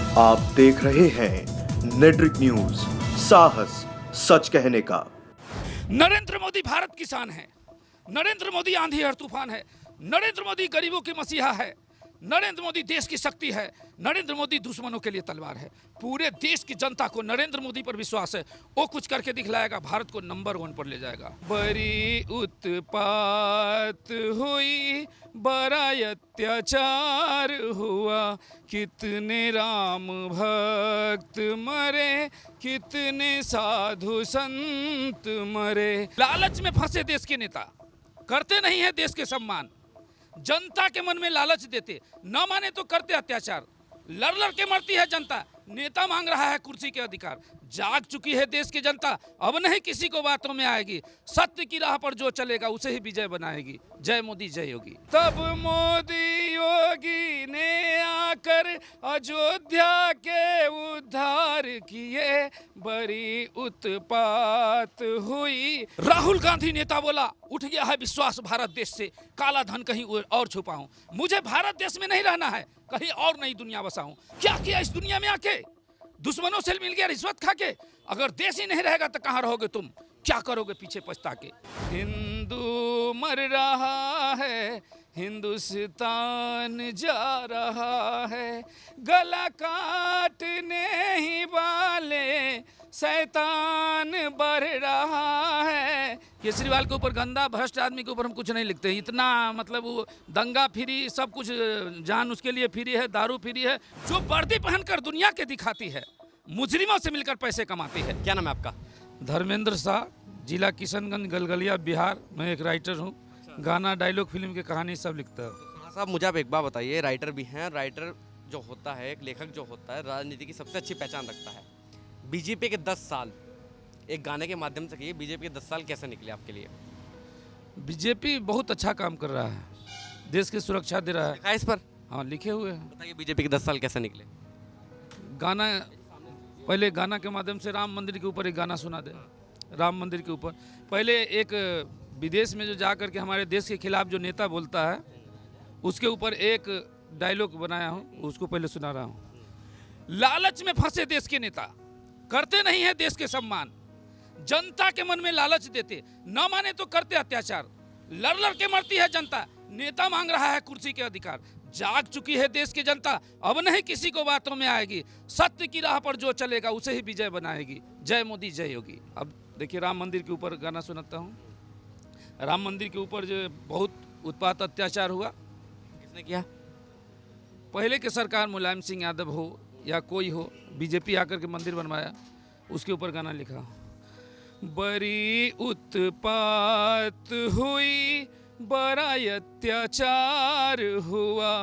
आप देख रहे हैं नेट्रिक न्यूज, साहस सच कहने का। नरेंद्र मोदी भारत किसान है, नरेंद्र मोदी आंधी और तूफान है, नरेंद्र मोदी गरीबों की मसीहा है, नरेंद्र मोदी देश की शक्ति है, नरेंद्र मोदी दुश्मनों के लिए तलवार है। पूरे देश की जनता को नरेंद्र मोदी पर विश्वास है, वो कुछ करके दिखलाएगा, भारत को नंबर 1 पर ले जाएगा। बड़ी उत्पात हुई, बड़ा अत्याचार हुआ, कितने राम भक्त मरे, कितने साधु संत मरे। लालच में फंसे देश के नेता, करते नहीं है देश के सम्मान, जनता के मन में लालच देते, न माने तो करते अत्याचार, लड़ लड़ के मरती है जनता, नेता मांग रहा है कुर्सी के अधिकार। जाग चुकी है देश की जनता, अब नहीं किसी को बातों में आएगी, सत्य की राह पर जो चलेगा उसे ही विजय बनाएगी। जय मोदी जय योगी। तब मोदी योगी ने आकर अयोध्या के उद्धार किए, बड़ी उत्पात हुई। राहुल गांधी नेता बोला, उठ गया है विश्वास भारत देश से, काला धन कहीं और छुपाऊं, मुझे भारत देश में नहीं रहना है, कहीं और नई दुनिया बसाऊं। क्या किया इस दुनिया में आके, दुश्मनों से मिल गया रिश्वत खा के। अगर देश ही नहीं रहेगा तो कहां रहोगे तुम, क्या करोगे पीछे पछता के। हिंदू मर रहा है, हिंदुस्तान जा रहा है, गला काटने ही वाले शैतान बढ़ रहा है। केजरीवाल के ऊपर, गंदा भ्रष्ट आदमी के ऊपर हम कुछ नहीं लिखते, इतना मतलब वो दंगा फ्री, सब कुछ जान उसके लिए फ्री है, दारू फ्री है। जो वर्दी पहनकर दुनिया के दिखाती है, मुजरिमों से मिलकर पैसे कमाती है। क्या नाम है आपका? धर्मेंद्र शाह, जिला किशनगंज, गलगलिया, बिहार। मैं एक राइटर हूँ, गाना, डायलॉग, फिल्म की कहानी सब लिखता है। हाँ साहब, मुझे आप एक बात बताइए, राइटर भी हैं, राइटर जो होता है, एक लेखक जो होता है, राजनीति की सबसे अच्छी पहचान रखता है। बीजेपी के 10 साल एक गाने के माध्यम से कहिए, बीजेपी के 10 साल कैसे निकले आपके लिए? बीजेपी बहुत अच्छा काम कर रहा है, देश की सुरक्षा दे रहा है। लिखा है इस पर? हाँ, लिखे हुए हैं। बताइए बीजेपी के 10 साल कैसे निकले? गाना, पहले गाना के माध्यम से राम मंदिर के ऊपर एक गाना सुना दे। राम मंदिर के ऊपर पहले एक विदेश में जो जा कर के हमारे देश के खिलाफ जो नेता बोलता है, उसके ऊपर एक डायलॉग बनाया हूँ, उसको पहले सुना रहा हूँ। लालच में फंसे देश के नेता, करते नहीं है देश के सम्मान, जनता के मन में लालच देते, न माने तो करते अत्याचार, लड़ लड़ के मरती है जनता, नेता मांग रहा है कुर्सी के अधिकार। जाग चुकी है देश की जनता, अब नहीं किसी को बातों में आएगी, सत्य की राह पर जो चलेगा उसे ही विजय बनाएगी। जय मोदी जय योगी। अब देखिए, राम मंदिर के ऊपर गाना सुनाता हूँ। राम मंदिर के ऊपर जो बहुत उत्पात अत्याचार हुआ, किसने किया? पहले के सरकार, मुलायम सिंह यादव हो या कोई हो, बीजेपी आकर के मंदिर बनवाया, उसके ऊपर गाना लिखा। बड़ी उत्पात हुई, बड़ा अत्याचार हुआ,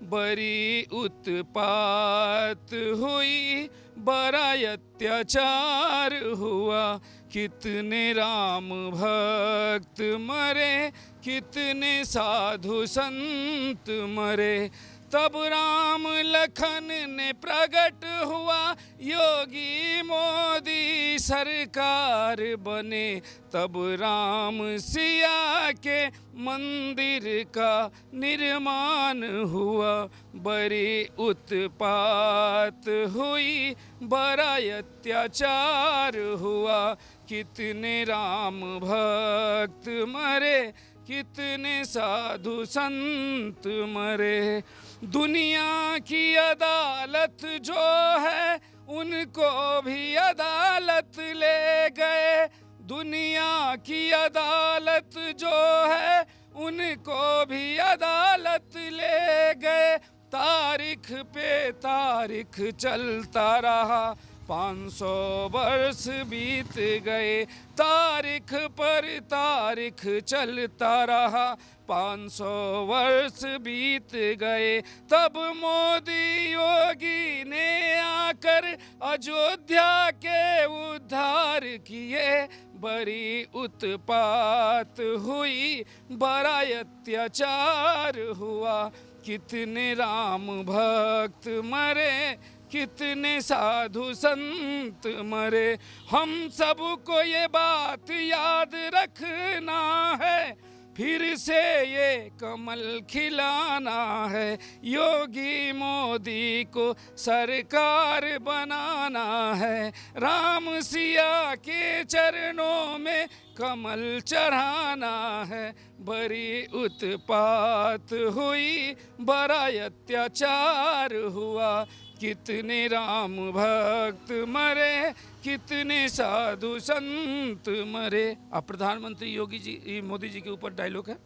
बड़ी उत्पात हुई, बड़ा अत्याचार हुआ, कितने राम भक्त मरे, कितने साधु संत मरे। तब राम लखन ने प्रकट हुआ, योगी मोदी सरकार बने। तब राम सिया के मंदिर का निर्माण हुआ, बड़ी उत्पात हुई, बड़ा अत्याचार हुआ, कितने राम भक्त मरे, कितने साधु संत मरे। दुनिया की अदालत जो है, उनको भी अदालत ले गए। दुनिया की अदालत जो है, उनको भी अदालत ले गए। तारीख पे तारीख चलता रहा, 500 वर्ष बीत गए। तारीख पर तारीख चलता रहा, 500 वर्ष बीत गए। तब मोदी योगी ने आकर अयोध्या के उद्धार किए, बड़ी उत्पात हुई, बड़ा अत्याचार हुआ, कितने राम भक्त मरे, कितने साधु संत मरे। हम सबको ये बात याद रखना है, फिर से ये कमल खिलाना है, योगी मोदी को सरकार बनाना है, राम सिया के चरणों में कमल चढ़ाना है। बड़ी उत्पात हुई, बड़ा अत्याचार हुआ, कितने राम भक्त मरे, कितने साधु संत मरे। अब प्रधानमंत्री योगी जी मोदी जी के ऊपर डायलॉग है।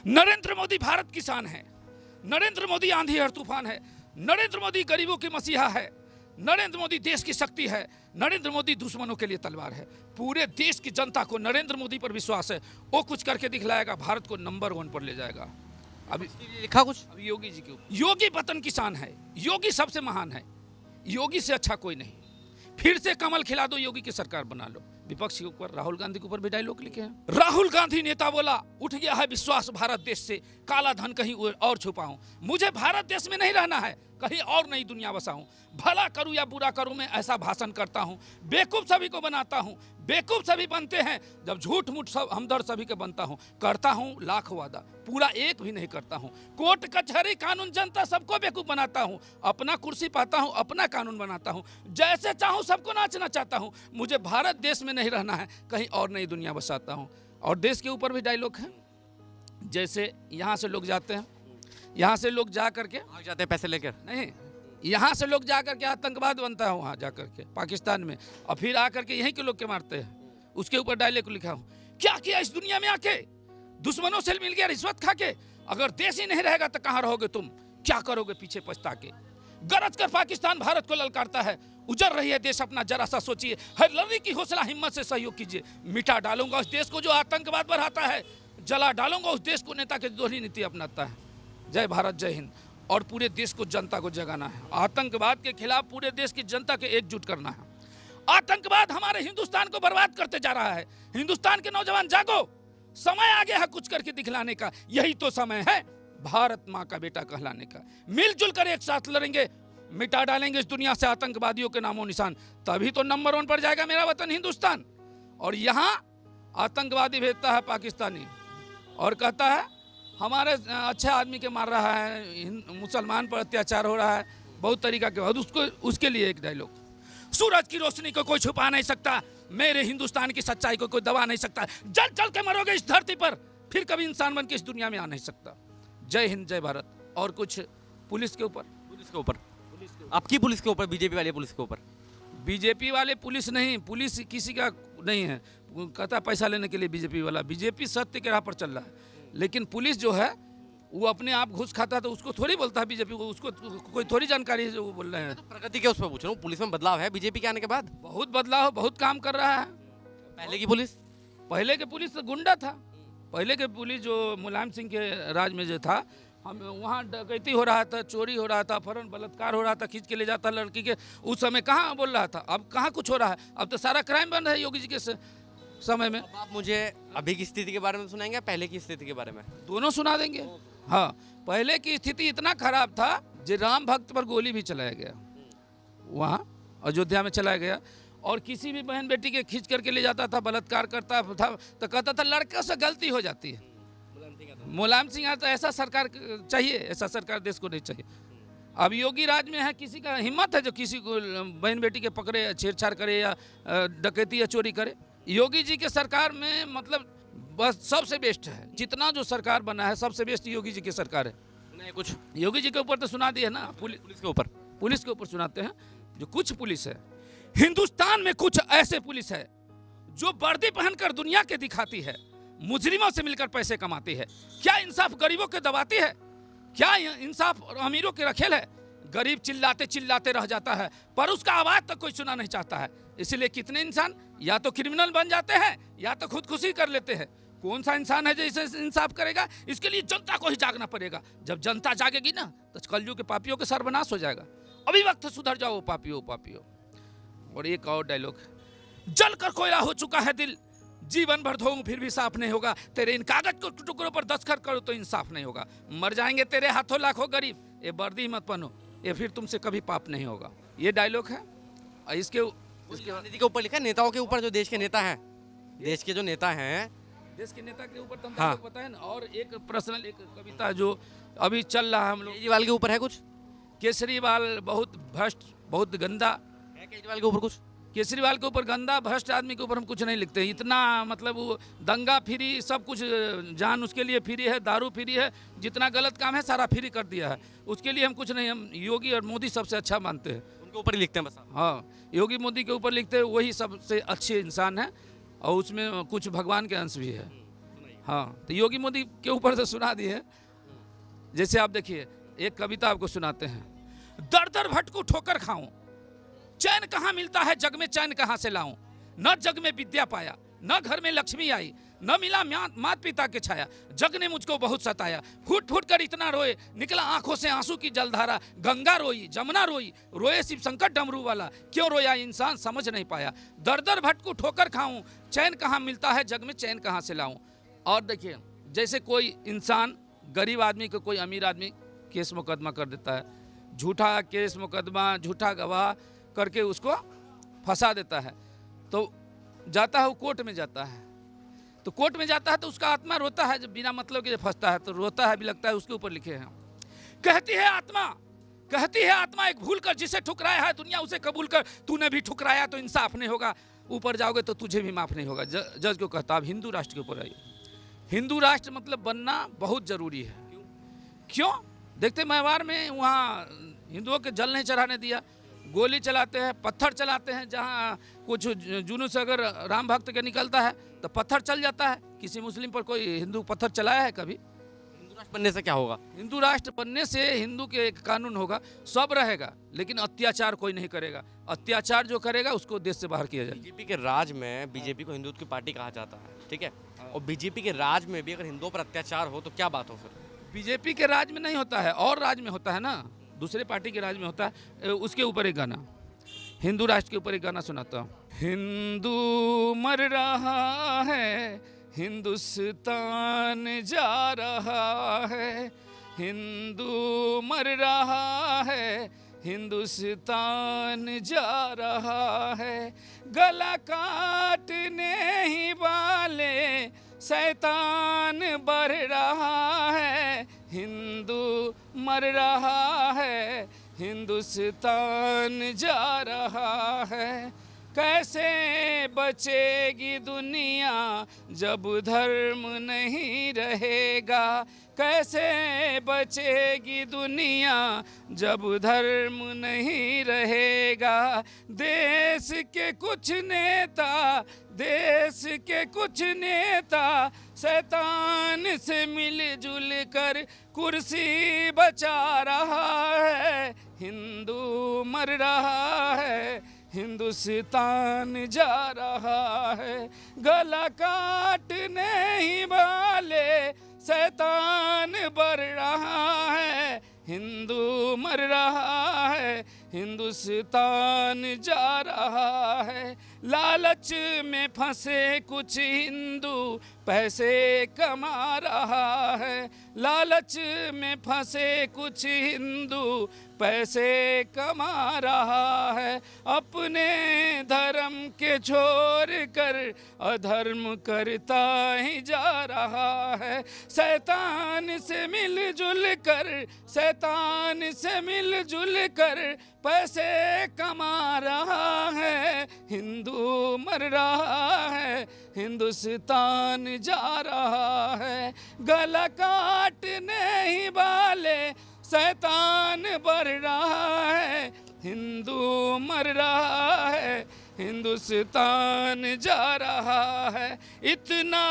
नरेंद्र मोदी भारत किसान है, नरेंद्र मोदी आंधी और तूफान है, नरेंद्र मोदी गरीबों की मसीहा है, नरेंद्र मोदी देश की शक्ति है, नरेंद्र मोदी दुश्मनों के लिए तलवार है। पूरे देश की जनता को नरेंद्र मोदी पर विश्वास है, वो कुछ करके दिखलाएगा, भारत को नंबर 1 पर ले जाएगा। अभी लिखा कुछ अभी योगी जी के ऊपर, योगी वतन किसान है, योगी सबसे महान है, योगी से अच्छा कोई नहीं। फिर से कमल खिला दो, योगी की सरकार बना लो। विपक्ष के ऊपर राहुल गांधी के ऊपर भी डायलॉग लिखे हैं। राहुल गांधी नेता बोला, उठ गया है विश्वास भारत देश से, काला धन कहीं और छुपाऊं, मुझे भारत देश में नहीं रहना है, कहीं और नई दुनिया बसाऊं, भला करूं या बुरा करूं मैं ऐसा भाषण करता हूं, बेवकूफ सभी को बनाता हूं, बेवकूफ सभी बनते हैं जब झूठ मूठ सब हमदर्द सभी के बनता हूं, करता हूं लाख वादा, पूरा एक भी नहीं करता हूं, कोर्ट कचहरी कानून जनता सबको बेवकूफ बनाता हूं, अपना कुर्सी पाता हूं, अपना कानून बनाता हूं, जैसे चाहूं सबको नाचना चाहता हूं, मुझे भारत देश में नहीं रहना है, कहीं और नई दुनिया बसाता हूं। और देश के ऊपर भी डायलॉग है, जैसे यहाँ से लोग जाते हैं, यहाँ से लोग जा करके भाग जाते हैं पैसे लेकर, नहीं, यहाँ से लोग जा करके आतंकवाद बनता है वहाँ जा करके पाकिस्तान में, और फिर आकर के यहीं के लोग के मारते हैं। उसके ऊपर डायलॉग लिखा हूँ, क्या किया इस दुनिया में आके, दुश्मनों से मिल गया रिश्वत खा के, अगर देश ही नहीं रहेगा तो कहाँ रहोगे तुम, क्या करोगे पीछे पछता के। गरज कर पाकिस्तान भारत को ललकारता है, उजड़ रही है देश अपना, जरा सा सोचिए, हर लड़ने की हौसला हिम्मत से सहयोग कीजिए, मिटा डालूंगा उस देश को जो आतंकवाद बढ़ाता है, जला डालूंगा उस देश को नेता के दोहरी नीति अपनाता है। जय भारत जय हिंद। और पूरे देश को जनता को जगाना है, आतंकवाद के खिलाफ पूरे देश की जनता के एकजुट करना है। आतंकवाद हमारे हिंदुस्तान को बर्बाद करते जा रहा है, हिंदुस्तान के नौजवान जागो, समय आ गया है कुछ करके दिखलाने का, यही तो समय है भारत माँ का बेटा कहलाने का। मिलजुल कर एक साथ लड़ेंगे, मिटा डालेंगे इस दुनिया से आतंकवादियों के नामो निशान, तभी तो नंबर 1 पर जाएगा मेरा वतन हिंदुस्तान। और यहाँ आतंकवादी भेजता है पाकिस्तानी और कहता है हमारे अच्छे आदमी के मार रहा है, मुसलमान पर अत्याचार हो रहा है, बहुत तरीका के बाद उसके लिए एक डायलॉग, सूरज की रोशनी को कोई छुपा नहीं सकता, मेरे हिंदुस्तान की सच्चाई को कोई दबा नहीं सकता, जल जल के मरोगे इस धरती पर, फिर कभी इंसान बन के इस दुनिया में आ नहीं सकता। जय हिंद जय भारत। और कुछ पुलिस के ऊपर, आपकी पुलिस के ऊपर, बीजेपी वाले पुलिस के ऊपर। बीजेपी वाले पुलिस नहीं, पुलिस किसी का नहीं है, कहता पैसा लेने के लिए बीजेपी वाला, बीजेपी सत्य के राह पर चल रहा है, लेकिन पुलिस जो है वो अपने आप घुस खाता है तो उसको थोड़ी बोलता है बीजेपी को, उसको कोई थोड़ी जानकारी है जो वो बोल रहे हैं। तो प्रगति क्या उस पर पूछ रहा हूँ, पुलिस में बदलाव है बीजेपी के आने के बाद? बहुत बदलाव, बहुत काम कर रहा है। पहले की पुलिस, पहले के पुलिस तो गुंडा था, पहले के पुलिस जो मुलायम सिंह के राज में जो था, हम वहाँ डकैती हो रहा था, चोरी हो रहा था, फौरन बलात्कार हो रहा था, खींच के ले जाता लड़की के, उस समय कहाँ बोल रहा था, अब कहाँ कुछ हो रहा है, अब तो सारा क्राइम बन रहा है योगी जी के समय में। आप मुझे अभी की स्थिति के बारे में सुनाएंगे, पहले की स्थिति के बारे में? दोनों सुना देंगे। हाँ, पहले की स्थिति इतना खराब था जो राम भक्त पर गोली भी चलाया गया, वहाँ अयोध्या में चलाया गया, और किसी भी बहन बेटी के खींच करके ले जाता था, बलात्कार करता था तो कहता था लड़कों से गलती हो जाती है। मुलायम सिंह तो ऐसा सरकार चाहिए, ऐसा सरकार देश को नहीं चाहिए। अब योगी राज में है, किसी का हिम्मत है जो किसी को बहन बेटी के पकड़े, छेड़छाड़ करे या डकैती या चोरी करे? योगी जी के सरकार में मतलब बस सबसे बेस्ट है, जितना जो सरकार बना है सबसे बेस्ट योगी जी की सरकार है। नहीं, कुछ योगी जी के ऊपर तो सुना दिए ना, पुलिस के ऊपर, पुलिस के ऊपर सुनाते हैं। जो कुछ पुलिस है हिंदुस्तान में, कुछ ऐसे पुलिस है जो वर्दी पहनकर दुनिया के दिखाती है, मुजरिमों से मिलकर पैसे कमाती है। क्या इंसाफ गरीबों के दबाती है? क्या इंसाफ अमीरों के रखेल है? गरीब चिल्लाते चिल्लाते रह जाता है, पर उसका आवाज तक कोई सुना नहीं चाहता है। इसलिए कितने इंसान या तो क्रिमिनल बन जाते हैं या तो खुदकुशी कर लेते हैं। कौन सा इंसान है जो इसे इंसाफ करेगा? इसके लिए जनता को ही जागना पड़ेगा। जब जनता जागेगी ना तो कलयुग के पापियों के सर्वनाश हो जाएगा। अभी वक्त सुधर जाओ पापियों पापियों। और एक और डायलॉग, जल कर कोयला हो चुका है दिल, जीवन भर धोऊं फिर भी साफ नहीं होगा, तेरे इन कागज को टुकड़ों पर दस्तखत करो तो इंसाफ नहीं होगा। मर जाएंगे तेरे हाथों लाखों गरीब, ये वर्दी मत पहनो, ये फिर तुमसे कभी पाप नहीं होगा। ये डायलॉग है। इसके राजनीति के ऊपर लिखा है, नेताओं के ऊपर, जो देश के नेता हैं, देश के जो नेता हैं देश के नेता के ऊपर तो हम हाँ। लोग पता है ना। और एक पर्सनल एक कविता जो अभी चल रहा है हम लोग, केजरीवाल के ऊपर है कुछ? केजरीवाल बहुत भ्रष्ट, बहुत गंदा। है केजरीवाल के ऊपर कुछ? केजरीवाल के ऊपर गंदा भ्रष्ट आदमी के ऊपर हम कुछ नहीं लिखते हैं। इतना मतलब वो दंगा फ्री सब कुछ, जान उसके लिए फ्री है, दारू फ्री है, जितना गलत काम है सारा फ्री कर दिया है। उसके लिए हम कुछ नहीं, हम योगी और मोदी सबसे अच्छा मानते हैं। उनके ऊपर ही लिखते हैं बस आप? हाँ, योगी मोदी के ऊपर लिखते हैं, वही सबसे अच्छे इंसान है और उसमें कुछ भगवान के अंश भी है। हाँ, तो योगी मोदी के ऊपर से सुना दिए। जैसे आप देखिए, एक कविता आपको सुनाते हैं। दर दर भटकू ठोकर खाऊं, चैन कहाँ मिलता है जग में चैन कहाँ से लाऊं। न जग में विद्या पाया, न घर में लक्ष्मी आई, न मिला मात पिता के छाया। जग ने मुझको बहुत सताया, फूट फूट कर इतना रोए, निकला आंखों से आंसू की जलधारा। गंगा रोई, जमुना रोई, रोए शिव शंकर डमरू वाला। क्यों रोया इंसान समझ नहीं पाया। दर दर भटकू ठोकर खाऊं, चैन कहाँ मिलता है जग में चैन कहाँ से लाऊं। और देखिए, जैसे कोई इंसान गरीब आदमी को कोई अमीर आदमी केस मुकदमा कर देता है, झूठा केस मुकदमा, झूठा गवाह करके उसको फंसा देता है, तो जाता है वो कोर्ट में जाता है। तो कोर्ट में जाता है तो उसका आत्मा रोता है, जब बिना मतलब के फंसता है तो रोता है भी, लगता है उसके ऊपर लिखे हैं। कहती है आत्मा एक भूल कर जिसे ठुकराया है दुनिया उसे कबूल कर। तूने भी ठुकराया तो इंसाफ नहीं होगा, ऊपर जाओगे तो तुझे भी माफ नहीं होगा। जज को कहता अब हिंदू राष्ट्र के ऊपर आइए। हिंदू राष्ट्र मतलब बनना बहुत जरूरी है। क्यों? देखते म्यांमार में वहाँ हिंदुओं के जल नहीं चढ़ाने दिया, गोली चलाते हैं, पत्थर चलाते हैं। जहाँ कुछ जुनून अगर राम भक्त के निकलता है तो पत्थर चल जाता है। किसी मुस्लिम पर कोई हिंदू पत्थर चलाया है कभी? हिंदू राष्ट्र बनने से क्या होगा? हिंदू राष्ट्र बनने से हिंदू के एक कानून होगा, सब रहेगा लेकिन अत्याचार कोई नहीं करेगा। अत्याचार जो करेगा उसको देश से बाहर किया जाएगा। बीजेपी के राज में, बीजेपी को हिंदुत्व की पार्टी कहा जाता है, ठीक है, और बीजेपी के राज में भी अगर हिंदुओं पर अत्याचार हो तो क्या बात हो फिर? बीजेपी के राज में नहीं होता है, और राज में होता है ना, दूसरे पार्टी के राज में होता है। उसके ऊपर एक गाना, हिंदू राष्ट्र के ऊपर एक गाना सुनाता हूँ। हिंदू मर रहा है, हिंदुस्तान जा रहा है। हिंदू मर रहा है, हिंदुस्तान जा रहा है। गला काटने ही वाले शैतान बढ़ रहा है। हिंदू मर रहा है, हिंदुस्तान जा रहा है। कैसे बचेगी दुनिया जब धर्म नहीं रहेगा। कैसे बचेगी दुनिया जब धर्म नहीं रहेगा। देश के कुछ नेता शैतान से मिलजुल कर कुर्सी बचा रहा है। हिंदू मर रहा है, हिंदुस्तान जा रहा है। गला काटने ही वाले शैतान बढ़ रहा है। हिंदू मर रहा है, हिंदुस्तान जा रहा है। लालच में फंसे कुछ हिंदू पैसे कमा रहा है। लालच में फंसे कुछ हिंदू पैसे कमा रहा है। अपने धर्म के छोड़ कर अधर्म करता ही जा रहा है। शैतान से मिलजुल कर पैसे कमा रहा है। हिंदू मर रहा है, हिंदुस्तान जा रहा है। गला काटने ही वाले शैतान बढ़ रहा है। हिंदू मर रहा है, हिंदुस्तान जा रहा है। इतना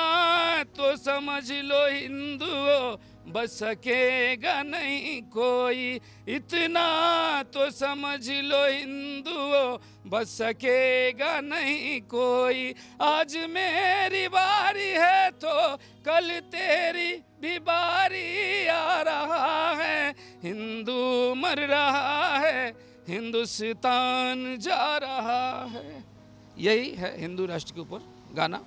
तो समझ लो हिंदुओं बच सकेगा नहीं कोई। इतना तो समझ लो हिंदुओं बच सकेगा नहीं कोई। आज मेरी बारी है तो कल तेरी भी बारी आ रहा है। हिंदू मर रहा है, हिंदुस्तान जा रहा है। यही है हिंदू राष्ट्र के ऊपर गाना।